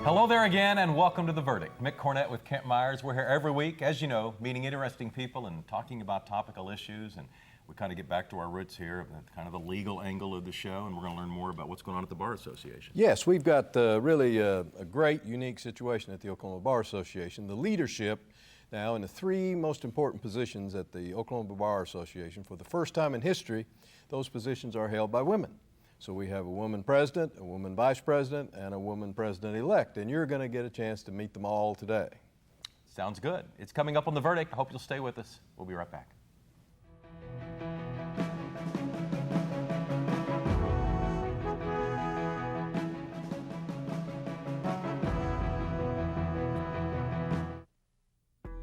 Hello there again, and welcome to The Verdict. Mick Cornett with Kent Myers. We're here every week, as you know, meeting interesting people and talking about topical issues, and we kind of get back to our roots here, kind of the legal angle of the show, and we're going to learn more about what's going on at the Bar Association. Yes, we've got really a great, unique situation at the Oklahoma Bar Association. The leadership now in the three most important positions at the Oklahoma Bar Association, for the first time in history, those positions are held by women. So we have a woman president, a woman vice president, and a woman president-elect, and you're going to get a chance to meet them all today. Sounds good. It's coming up on The Verdict. I hope you'll stay with us. We'll be right back.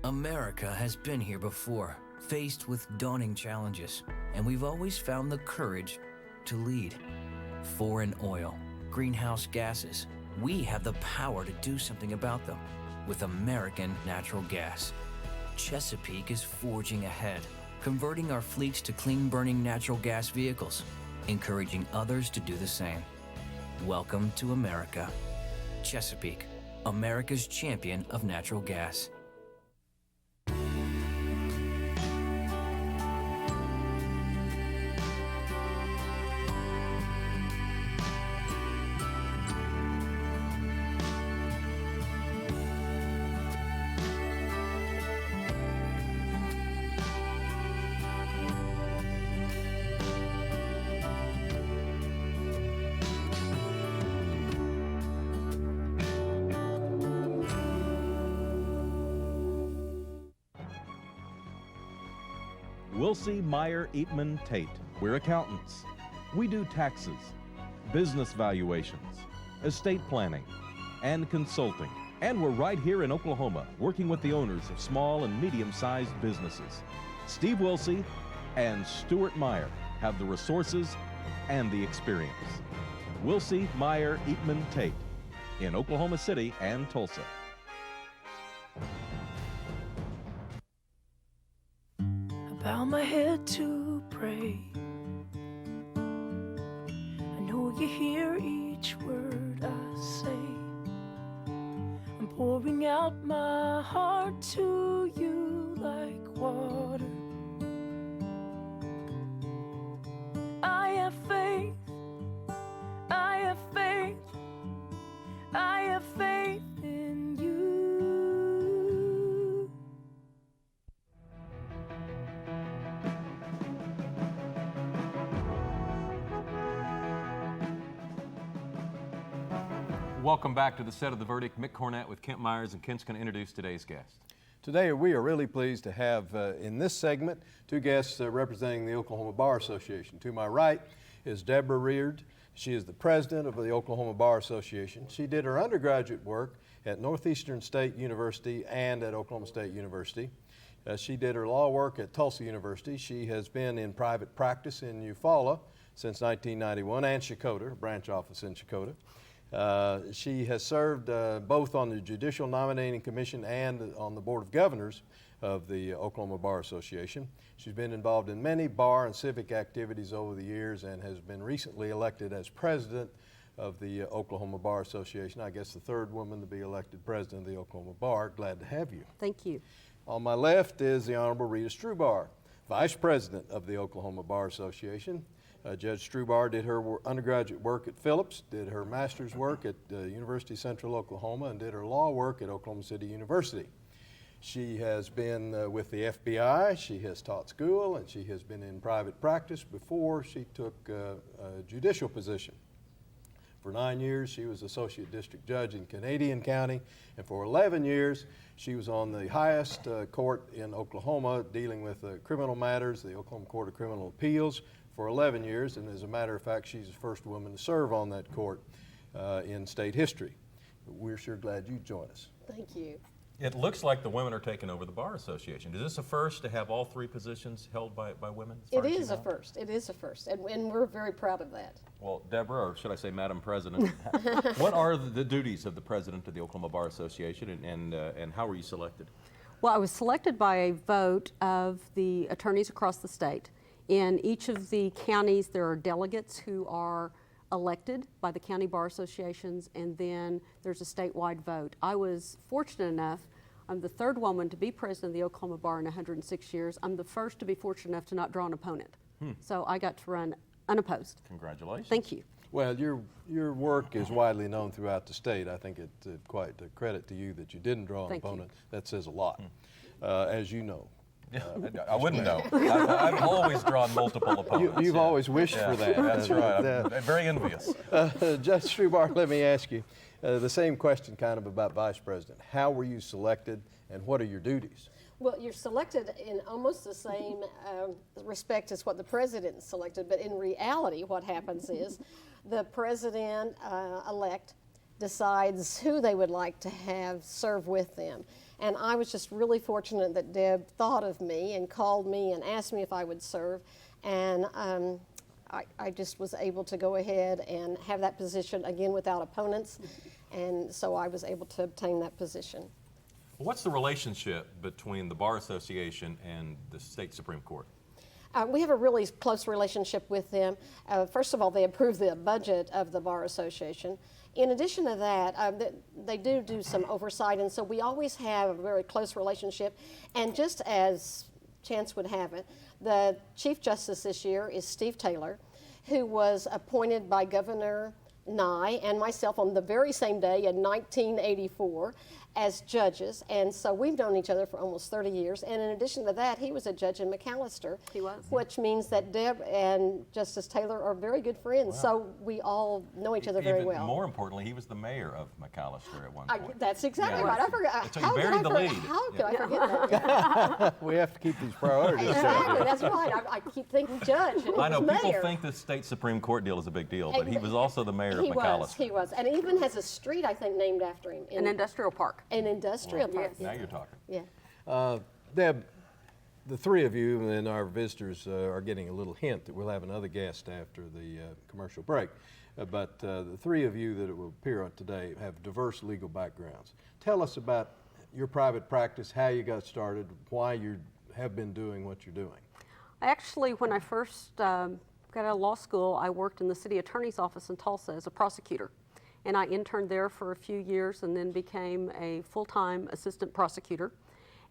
America has been here before, faced with daunting challenges, and we've always found the courage to lead. Foreign oil, greenhouse gases, we have the power to do something about them with American natural gas. Chesapeake is forging ahead, converting our fleets to clean-burning natural gas vehicles, encouraging others to do the same. Welcome to America. Chesapeake, America's champion of natural gas. Wilsey, Meyer, Eatman, Tate. We're accountants. We do taxes, business valuations, estate planning, and consulting. And we're right here in Oklahoma, working with the owners of small and medium-sized businesses. Steve Wilsey and Stuart Meyer have the resources and the experience. Wilsey, Meyer, Eatman, Tate in Oklahoma City and Tulsa. Bow my head to pray. I know you hear each word I say. I'm pouring out my heart to you like water. I have faith, I have faith, I have faith in you. Welcome back to the set of The Verdict. Mick Cornett with Kent Myers, and Kent's going to introduce today's guest. Today we are really pleased to have in this segment two guests representing the Oklahoma Bar Association. To my right is Deborah Reheard. She is the president of the Oklahoma Bar Association. She did her undergraduate work at Northeastern State University and at Oklahoma State University. She did her law work at Tulsa University. She has been in private practice in Eufaula since 1991, and Chakota, a branch office in Chakota. She has served both on the Judicial Nominating Commission and on the Board of Governors of the Oklahoma Bar Association. She's been involved in many bar and civic activities over the years and has been recently elected as president of the Oklahoma Bar Association. I guess the third woman to be elected president of the Oklahoma Bar. Glad to have you. Thank you. On my left is the Honorable Reta Strubhar, vice president of the Oklahoma Bar Association. Judge Strubhar did her undergraduate work at Phillips, did her master's work at University of Central Oklahoma, and did her law work at Oklahoma City University. She has been with the FBI, she has taught school, and she has been in private practice before she took a judicial position. For 9 years, she was Associate District Judge in Canadian County, and for 11 years, she was on the highest court in Oklahoma dealing with criminal matters, the Oklahoma Court of Criminal Appeals, for 11 years, and as a matter of fact, she's the first woman to serve on that court in state history. We're sure glad you joined us. Thank you. It looks like the women are taking over the Bar Association. Is this a first to have all three positions held by women? It is a first. It is a first, and we're very proud of that. Well, Deborah, or should I say Madam President, what are the duties of the president of the Oklahoma Bar Association, and how were you selected? Well, I was selected by a vote of the attorneys across the state. In each of the counties, there are delegates who are elected by the county bar associations, and then there's a statewide vote. I was fortunate enough, I'm the third woman to be president of the Oklahoma Bar in 106 years. I'm the first to be fortunate enough to not draw an opponent. So I got to run unopposed. Congratulations. Thank you. Well, your work is widely known throughout the state. I think it's quite a credit to you that you didn't draw an Thank you. opponent. That says a lot, as you know. I wouldn't know. I've always drawn multiple opponents. You've yeah. always wished for that. That's right. I'm very envious. Judge Strubhar, let me ask you the same question kind of about Vice President. How were you selected and what are your duties? Well, you're selected in almost the same respect as what the president is selected, but in reality what happens is the president-elect decides who they would like to have serve with them. And I was just really fortunate that Deb thought of me and called me and asked me if I would serve. And I just was able to go ahead and have that position again without opponents. And so I was able to obtain that position. What's the relationship between the Bar Association and the State Supreme Court? We have a really close relationship with them. First of all, they approve the budget of the Bar Association. In addition to that, they do some oversight, and so we always have a very close relationship. And just as chance would have it, the Chief Justice this year is Steve Taylor, who was appointed by Governor Nye and myself on the very same day in 1984 as judges, and so we've known each other for almost 30 years. And in addition to that, he was a judge in McAllister. He was. Which means that Deb and Justice Taylor are very good friends. So we all know each other very Even well. more importantly, he was the mayor of McAllister at one point. That's exactly Yeah. right. I forgot. So you buried the lead. How could Yeah. I forget that? We have to keep these priorities. Exactly. That's right. I keep thinking judge. And he I know was people mayor. think the State Supreme Court deal is a big deal, but he was also the mayor of He McAllister. was, and even has a street, I think, named after him. An industrial park. An industrial park. Yes. Now you're talking. Yeah. Deb, the three of you and our visitors are getting a little hint that we'll have another guest after the commercial break. But the three of you that will appear on today have diverse legal backgrounds. Tell us about your private practice, how you got started, why you have been doing what you're doing. Actually, when I first got out of law school, I worked in the city attorney's office in Tulsa as a prosecutor. And I interned there for a few years and then became a full-time assistant prosecutor.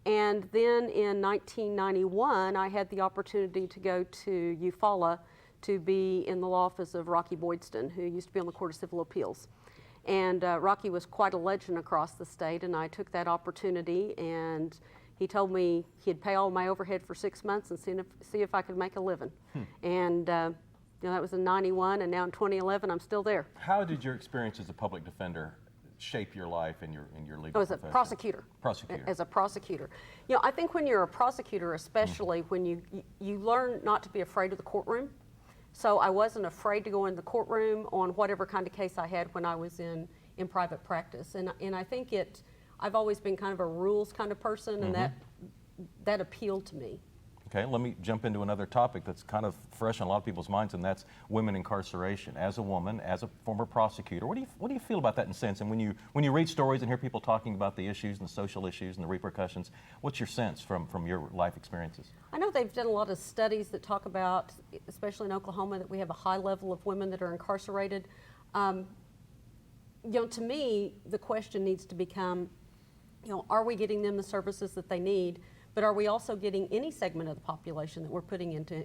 And then in 1991, I had the opportunity to go to Eufaula to be in the law office of Rocky Boydston, who used to be on the Court of Civil Appeals. And Rocky was quite a legend across the state, and I took that opportunity, and he told me he'd pay all my overhead for 6 months and see if I could make a living. And you know, that was in 91, and now in 2011, I'm still there. How did your experience as a public defender shape your life and your legal Oh, as a profession? prosecutor. Prosecutor. As a prosecutor. You know, I think when you're a prosecutor, especially when you learn not to be afraid of the courtroom. So I wasn't afraid to go in the courtroom on whatever kind of case I had when I was in private practice. And I think I've always been kind of a rules kind of person, and that appealed to me. Okay, let me jump into another topic that's kind of fresh on a lot of people's minds, and that's women incarceration. As a woman, as a former prosecutor, what do you feel about that in a sense? And when you read stories and hear people talking about the issues and the social issues and the repercussions, what's your sense from your life experiences? I know they've done a lot of studies that talk about, especially in Oklahoma, that we have a high level of women that are incarcerated. You know, to me, the question needs to become, you know, are we getting them the services that they need? But are we also getting any segment of the population that we're putting into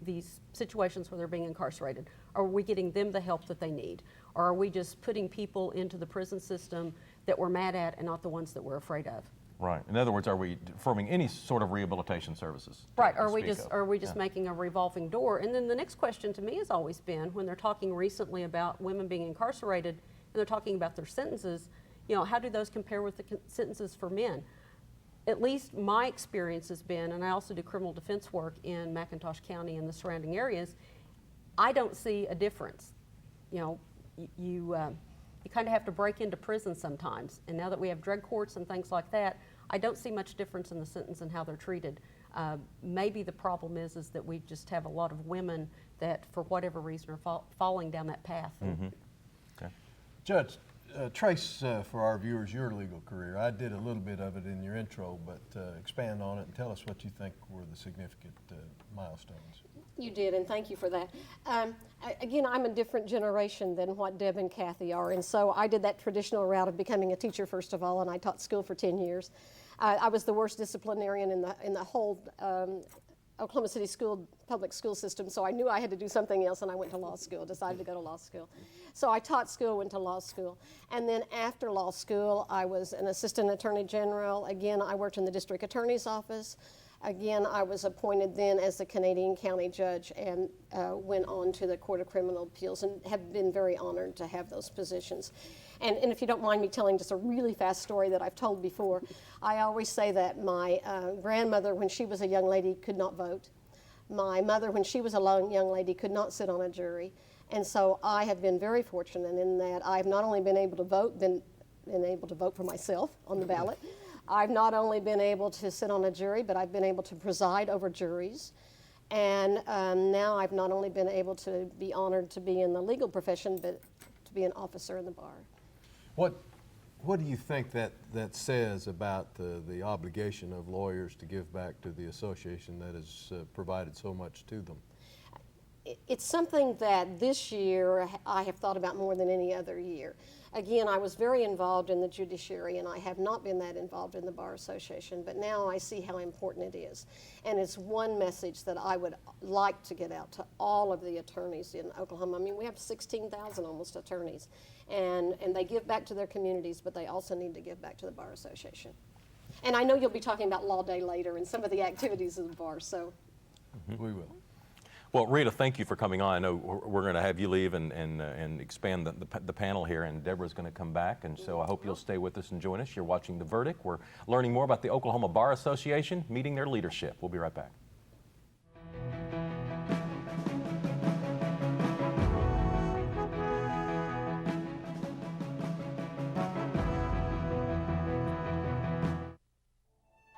these situations where they're being incarcerated? Are we getting them the help that they need? Or are we just putting people into the prison system that we're mad at and not the ones that we're afraid of? Right. In other words, are we performing any sort of rehabilitation services? Right. to Are we speak just of? making a revolving door? And then the next question to me has always been, when they're talking recently about women being incarcerated and they're talking about their sentences, you know, how do those compare with the sentences for men? At least my experience has been, and I also do criminal defense work in McIntosh County and the surrounding areas, I don't see a difference. You know, you kind of have to break into prison sometimes. And now that we have drug courts and things like that, I don't see much difference in the sentence and how they're treated. Maybe the problem is that we just have a lot of women that, for whatever reason, are falling down that path. Okay. Judge, trace for our viewers your legal career. I did a little bit of it in your intro, but expand on it and tell us what you think were the significant milestones. You did, and thank you for that. Again, I'm a different generation than what Deb and Cathy are, and so I did that traditional route of becoming a teacher first of all, and I taught school for 10 years. I was the worst disciplinarian in the whole Oklahoma City public school system, so I knew I had to do something else, and I went to law school, decided to go to law school. So I taught school, went to law school, and then after law school, I was an assistant attorney general. Again, I worked in the district attorney's office. Again, I was appointed then as the Canadian County Judge and went on to the Court of Criminal Appeals and have been very honored to have those positions. And if you don't mind me telling just a really fast story that I've told before, I always say that my grandmother, when she was a young lady, could not vote. My mother, when she was a young lady, could not sit on a jury. And so I have been very fortunate in that I've not only been able to vote, been able to vote for myself on the ballot. I've not only been able to sit on a jury, but I've been able to preside over juries. And now I've not only been able to be honored to be in the legal profession, but to be an officer in the bar. What do you think that says about the obligation of lawyers to give back to the association that has provided so much to them? It's something that this year I have thought about more than any other year. Again, I was very involved in the judiciary, and I have not been that involved in the Bar Association, but now I see how important it is. And it's one message that I would like to get out to all of the attorneys in Oklahoma. I mean, we have 16,000 almost attorneys, and they give back to their communities, but they also need to give back to the Bar Association. And I know you'll be talking about Law Day later and some of the activities of the bar, so. We will. Well, Rita, thank you for coming on. I know we're going to have you leave and expand the panel here, and Deborah's going to come back, and so I hope you'll stay with us and join us. You're watching The Verdict. We're learning more about the Oklahoma Bar Association, meeting their leadership. We'll be right back.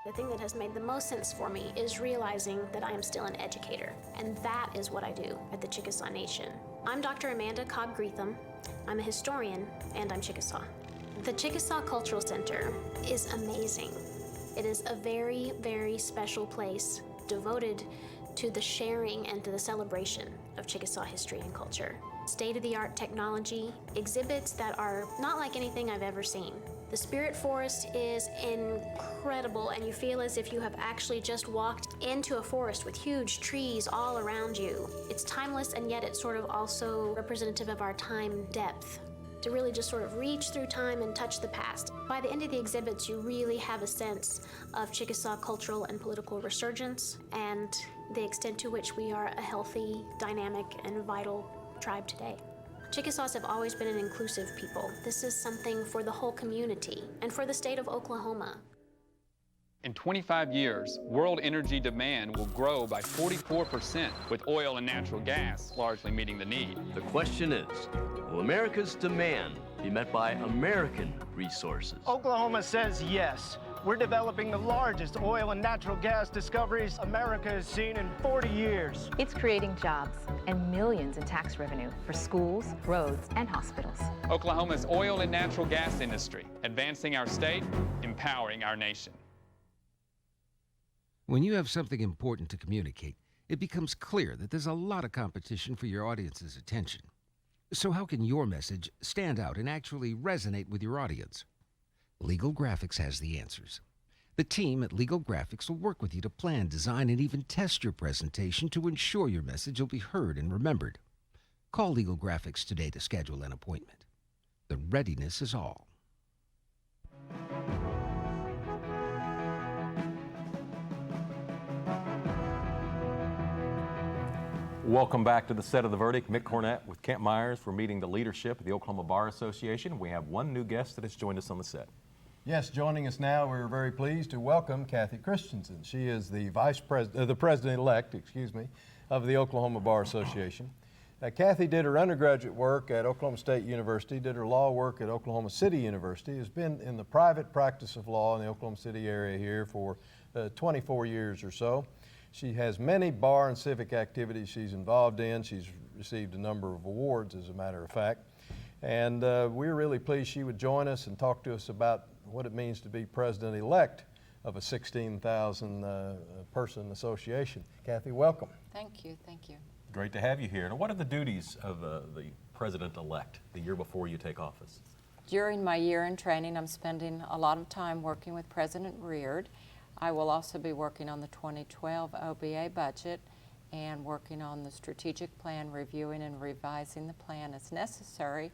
The thing that has made the most sense for me is realizing that I am still an educator, and that is what I do at the Chickasaw Nation. I'm Dr. Amanda Cobb-Greetham. I'm a historian, and I'm Chickasaw. The Chickasaw Cultural Center is amazing. It is a very, very special place devoted to the sharing and to the celebration of Chickasaw history and culture. State-of-the-art technology, exhibits that are not like anything I've ever seen. The Spirit Forest is incredible, and you feel as if you have actually just walked into a forest with huge trees all around you. It's timeless, and yet it's sort of also representative of our time depth, to really just sort of reach through time and touch the past. By the end of the exhibits, you really have a sense of Chickasaw cultural and political resurgence, and the extent to which we are a healthy, dynamic, and vital tribe today. Chickasaws have always been an inclusive people. This is something for the whole community and for the state of Oklahoma. In 25 years, world energy demand will grow by 44%, with oil and natural gas largely meeting the need. The question is, will America's demand be met by American resources? Oklahoma says yes. We're developing the largest oil and natural gas discoveries America has seen in 40 years. It's creating jobs and millions in tax revenue for schools, roads, and hospitals. Oklahoma's oil and natural gas industry, advancing our state, empowering our nation. When you have something important to communicate, it becomes clear that there's a lot of competition for your audience's attention. So how can your message stand out and actually resonate with your audience? Legal Graphics has the answers. The team at Legal Graphics will work with you to plan, design, and even test your presentation to ensure your message will be heard and remembered. Call Legal Graphics today to schedule an appointment. The readiness is all. Welcome back to the set of The Verdict. Mick Cornett with Kent Myers. We're meeting the leadership of the Oklahoma Bar Association. We have one new guest that has joined us on the set. Yes, joining us now, we're very pleased to welcome Cathy Christensen. She is the president-elect, of the Oklahoma Bar Association. Cathy did her undergraduate work at Oklahoma State University, did her law work at Oklahoma City University, has been in the private practice of law in the Oklahoma City area here for 24 years or so. She has many bar and civic activities she's involved in. She's received a number of awards, as a matter of fact. And we're really pleased she would join us and talk to us about what it means to be president-elect of a 16,000 person association. Cathy, welcome. Thank you, thank you. Great to have you here. Now, what are the duties of the president-elect the year before you take office? During my year in training, I'm spending a lot of time working with President Reheard. I will also be working on the 2012 OBA budget and working on the strategic plan, reviewing and revising the plan as necessary.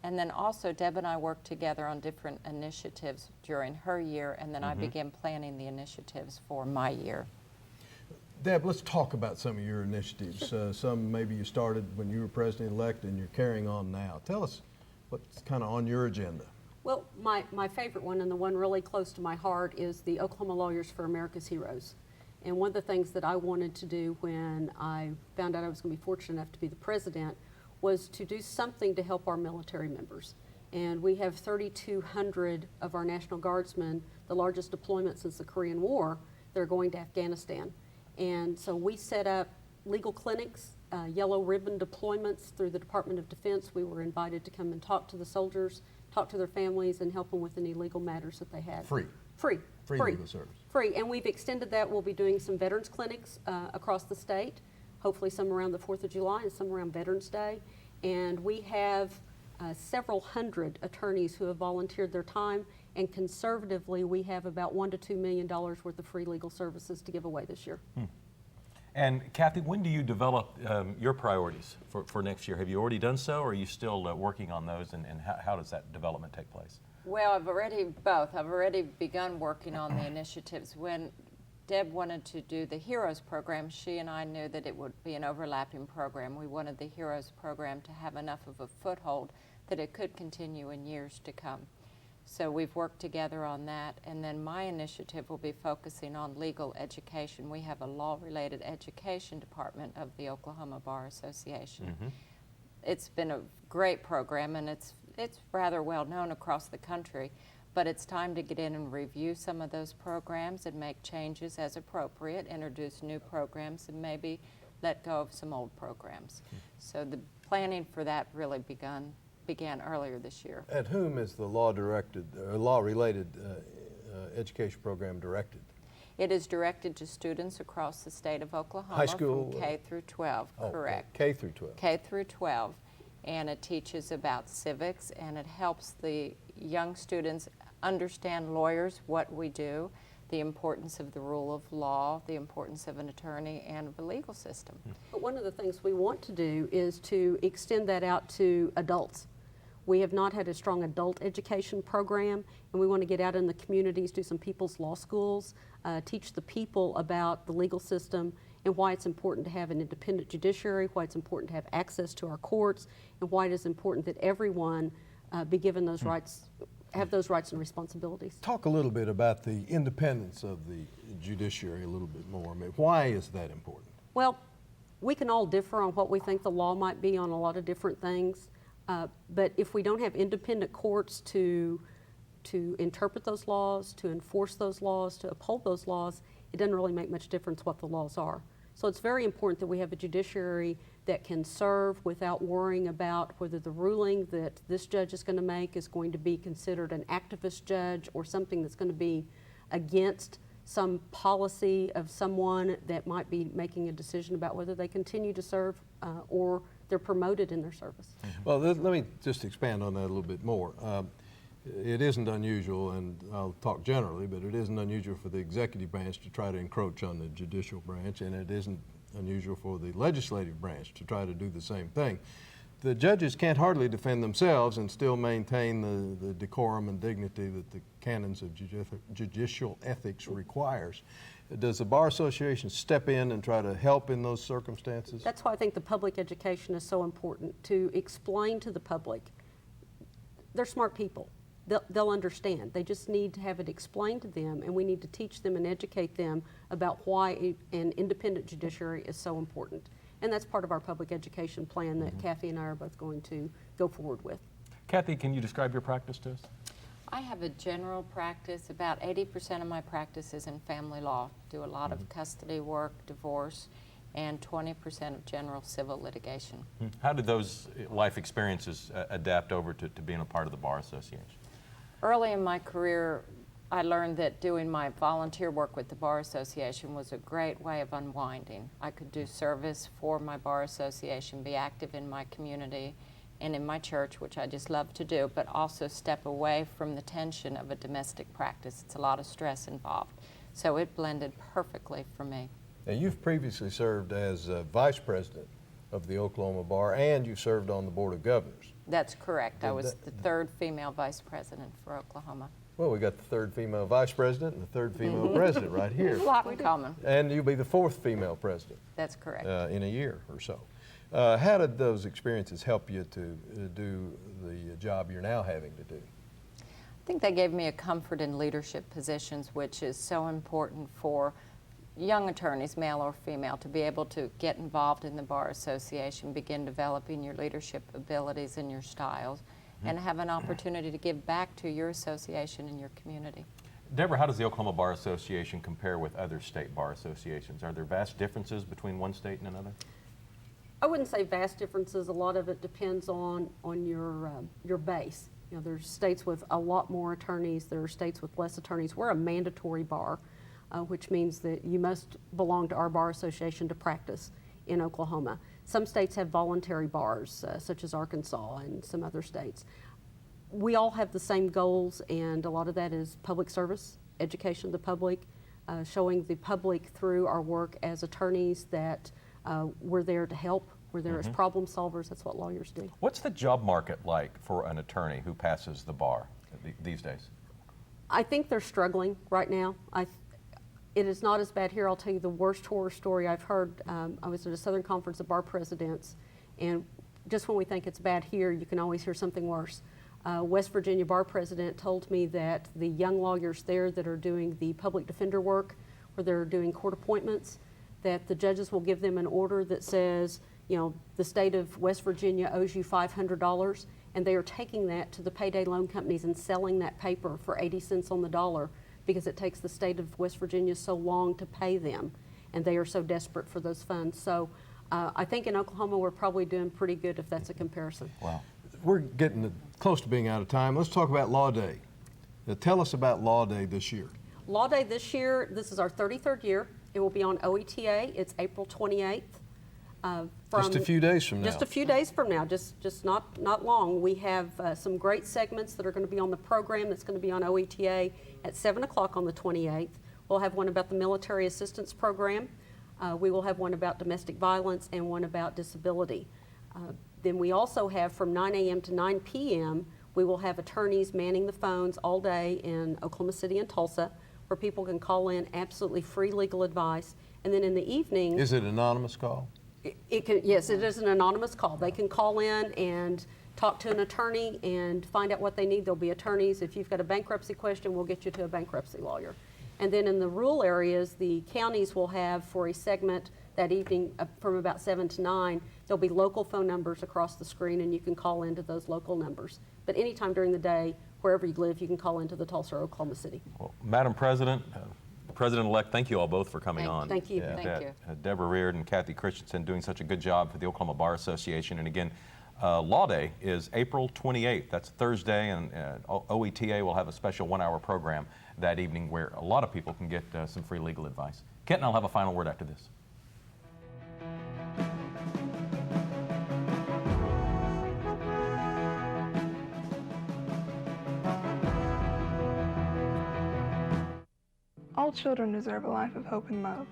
And then also, Deb and I work together on different initiatives during her year, and then I begin planning the initiatives for my year. Deb, let's talk about some of your initiatives. Some maybe you started when you were president-elect and you're carrying on now. Tell us what's kind of on your agenda. Well, my favorite one, and the one really close to my heart, is the Oklahoma Lawyers for America's Heroes. And one of the things that I wanted to do when I found out I was going to be fortunate enough to be the president was to do something to help our military members. And we have 3,200 of our National Guardsmen, the largest deployment since the Korean War. They're going to Afghanistan. And so we set up legal clinics, yellow ribbon deployments through the Department of Defense. We were invited to come and talk to the soldiers, talk to their families, and help them with any legal matters that they had. Free legal service. Free, and we've extended that. We'll be doing some veterans clinics across the state, hopefully some around the 4th of July and some around Veterans Day. And we have several hundred attorneys who have volunteered their time, and conservatively we have about $1 to $2 million worth of free legal services to give away this year. And Cathy, when do you develop your priorities for next year? Have you already done so, or are you still working on those, and how does that development take place? Well, I've already begun working on the initiatives. When Deb wanted to do the Heroes program, she and I knew that it would be an overlapping program. We wanted the Heroes program to have enough of a foothold that it could continue in years to come. So we've worked together on that, and then my initiative will be focusing on legal education. We have a law-related education department of the Oklahoma Bar Association. It's been a great program, and it's rather well known across the country, but it's time to get in and review some of those programs and make changes as appropriate, introduce new programs, and maybe let go of some old programs. So the planning for that really began earlier this year. At whom is the law-related education program directed? It is directed to students across the state of Oklahoma. High school? From K through 12, correct. K through 12. K through 12. And it teaches about civics, and it helps the young students understand lawyers, what we do, the importance of the rule of law, the importance of an attorney, and of the legal system. But one of the things we want to do is to extend that out to adults. We have not had a strong adult education program, and we want to get out in the communities, do some people's law schools, teach the people about the legal system and why it's important to have an independent judiciary, why it's important to have access to our courts, and why it is important that everyone be given those rights, have those rights and responsibilities. Talk a little bit about the independence of the judiciary a little bit more. I mean, why is that important? Well, we can all differ on what we think the law might be on a lot of different things, but if we don't have independent courts to interpret those laws, to enforce those laws, to uphold those laws, it doesn't really make much difference what the laws are. So it's very important that we have a judiciary that can serve without worrying about whether the ruling that this judge is going to make is going to be considered an activist judge or something that's going to be against some policy of someone that might be making a decision about whether they continue to serve or they're promoted in their service. Well, let me just expand on that a little bit more. It isn't unusual, and I'll talk generally, but it isn't unusual for the executive branch to try to encroach on the judicial branch, and it isn't unusual for the legislative branch to try to do the same thing. The judges can't hardly defend themselves and still maintain the decorum and dignity that the canons of judicial ethics requires. Does the Bar Association step in and try to help in those circumstances? That's why I think the public education is so important, to explain to the public. They're smart people. They'll understand. They just need to have it explained to them, and we need to teach them and educate them about why an independent judiciary is so important. And that's part of our public education plan that Cathy and I are both going to go forward with. Cathy, can you describe your practice to us? I have a general practice. About 80% of my practice is in family law. Do a lot of custody work, divorce, and 20% of general civil litigation. How did those life experiences adapt over to being a part of the Bar Association? Early in my career, I learned that doing my volunteer work with the Bar Association was a great way of unwinding. I could do service for my Bar Association, be active in my community and in my church, which I just love to do, but also step away from the tension of a domestic practice. It's a lot of stress involved. So it blended perfectly for me. Now, you've previously served as vice president of the Oklahoma Bar, and you served on the Board of Governors. That's correct. I was the third female vice president for Oklahoma. Well, we got the third female vice president and the third female president right here. A lot in common. And you'll be the fourth female president. That's correct. In a year or so. How did those experiences help you to do the job you're now having to do? I think they gave me a comfort in leadership positions, which is so important for young attorneys, male or female, to be able to get involved in the Bar Association, begin developing your leadership abilities and your styles, and have an opportunity to give back to your association and your community. Deborah, how does the Oklahoma Bar Association compare with other state bar associations? Are there vast differences between one state and another? I wouldn't say vast differences. A lot of it depends on your base. You know, there's states with a lot more attorneys. There are states with less attorneys. We're a mandatory bar, which means that you must belong to our bar association to practice in Oklahoma. Some states have voluntary bars, such as Arkansas and some other states. We all have the same goals, and a lot of that is public service, education of the public, showing the public through our work as attorneys that we're there to help. We're there as problem solvers. That's what lawyers do. What's the job market like for an attorney who passes the bar these days? I think they're struggling right now. It is not as bad here. I'll tell you the worst horror story I've heard. I was at a Southern Conference of Bar Presidents, and just when we think it's bad here, you can always hear something worse. West Virginia Bar President told me that the young lawyers there that are doing the public defender work, where they're doing court appointments, that the judges will give them an order that says, you know, the state of West Virginia owes you $500, and they are taking that to the payday loan companies and selling that paper for 80 cents on the dollar, because it takes the state of West Virginia so long to pay them, and they are so desperate for those funds. So I think in Oklahoma we're probably doing pretty good if that's a comparison. Wow. We're getting close to being out of time. Let's talk about Law Day. Now, tell us about Law Day this year. Law Day this year, this is our 33rd year. It will be on OETA. It's April 28th. Just a few days from now. Just a few days from now, just not long. We have some great segments that are going to be on the program that's going to be on OETA at 7 o'clock on the 28th. We'll have one about the Military Assistance Program. We will have one about domestic violence and one about disability. Then we also have from 9 a.m. to 9 p.m., we will have attorneys manning the phones all day in Oklahoma City and Tulsa, where people can call in absolutely free legal advice. And then in the evening... Is it an anonymous call? Yes, it is an anonymous call. They can call in and talk to an attorney and find out what they need. There'll be attorneys. If you've got a bankruptcy question, we'll get you to a bankruptcy lawyer. And then in the rural areas, the counties will have, for a segment that evening from about 7 to 9, there'll be local phone numbers across the screen, and you can call into those local numbers. But anytime during the day, wherever you live, you can call into the Tulsa or Oklahoma City. Well, Madam President, President-elect, thank you all both for coming on. Thank you. Thank you. Deborah Reheard and Cathy Christensen doing such a good job for the Oklahoma Bar Association. And again, Law Day is April 28th. That's Thursday, and OETA will have a special one-hour program that evening where a lot of people can get some free legal advice. Kent and I'll have a final word after this. All children deserve a life of hope and love,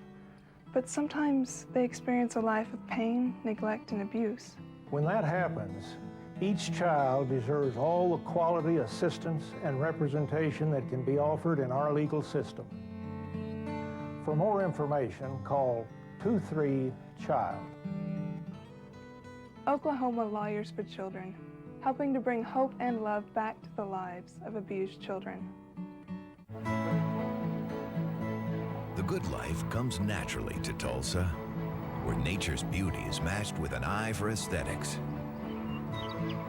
but sometimes they experience a life of pain, neglect, and abuse. When that happens, each child deserves all the quality assistance and representation that can be offered in our legal system. For more information, call 23-CHILD. Oklahoma Lawyers for Children, helping to bring hope and love back to the lives of abused children. The good life comes naturally to Tulsa, where nature's beauty is matched with an eye for aesthetics.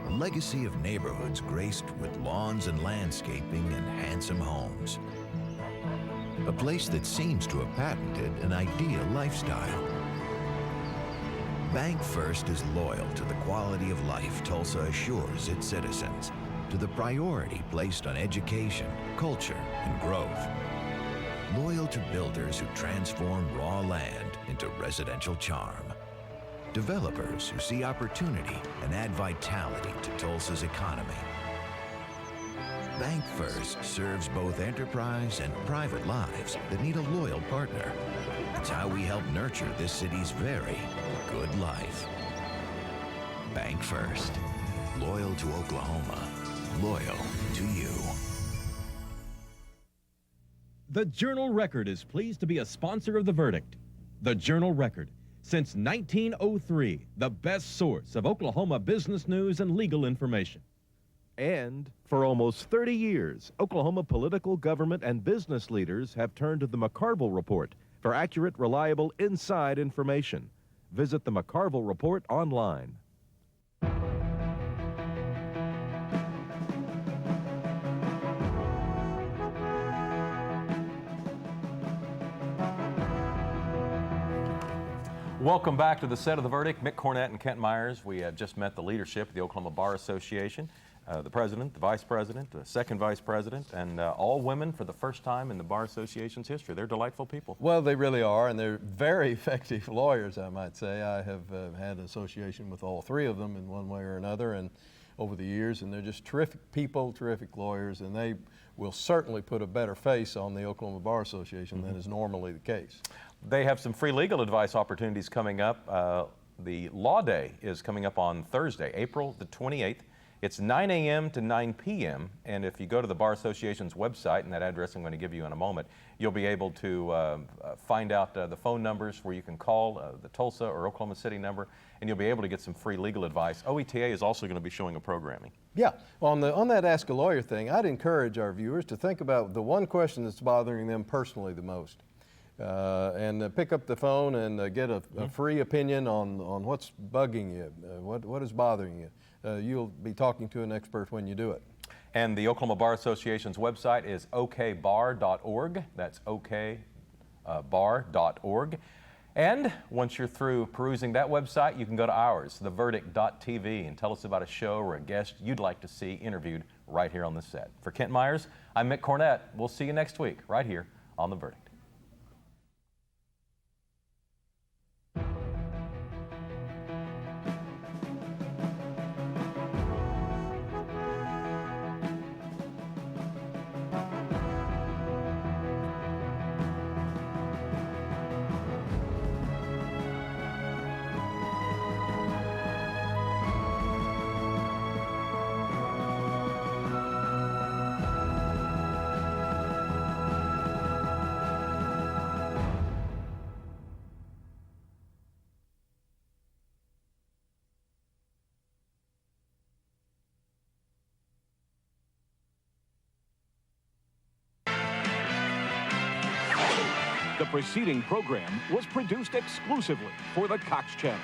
A legacy of neighborhoods graced with lawns and landscaping and handsome homes. A place that seems to have patented an ideal lifestyle. Bank First is loyal to the quality of life Tulsa assures its citizens, to the priority placed on education, culture, and growth. Loyal to builders who transform raw land into residential charm. Developers who see opportunity and add vitality to Tulsa's economy. Bank First serves both enterprise and private lives that need a loyal partner. It's how we help nurture this city's very good life. Bank First. Loyal to Oklahoma. Loyal to you. The Journal-Record is pleased to be a sponsor of The Verdict. The Journal-Record, since 1903, the best source of Oklahoma business news and legal information. And for almost 30 years, Oklahoma political, government, and business leaders have turned to the McCarville Report for accurate, reliable, inside information. Visit the McCarville Report online. Welcome back to the set of The Verdict. Mick Cornett and Kent Myers. We have just met the leadership of the Oklahoma Bar Association, the president, the vice president, the second vice president, and all women for the first time in the Bar Association's history. They're delightful people. Well, they really are, and they're very effective lawyers, I might say. I have had an association with all three of them in one way or another, and over the years, and they're just terrific people, terrific lawyers, and they will certainly put a better face on the Oklahoma Bar Association than is normally the case. They have some free legal advice opportunities coming up. The Law Day is coming up on Thursday, April the 28th. It's 9 a.m. to 9 p.m. And if you go to the Bar Association's website, and that address I'm going to give you in a moment, you'll be able to find out the phone numbers where you can call the Tulsa or Oklahoma City number, and you'll be able to get some free legal advice. OETA is also going to be showing a programming. Yeah, well, on that Ask a Lawyer thing, I'd encourage our viewers to think about the one question that's bothering them personally the most. And pick up the phone and get a free opinion on what's bugging you, what is bothering you. You'll be talking to an expert when you do it. And the Oklahoma Bar Association's website is okbar.org. That's okbar.org. And once you're through perusing that website, you can go to ours, theverdict.tv, and tell us about a show or a guest you'd like to see interviewed right here on the set. For Kent Myers, I'm Mick Cornett. We'll see you next week right here on The Verdict. The preceding program was produced exclusively for the Cox Channel.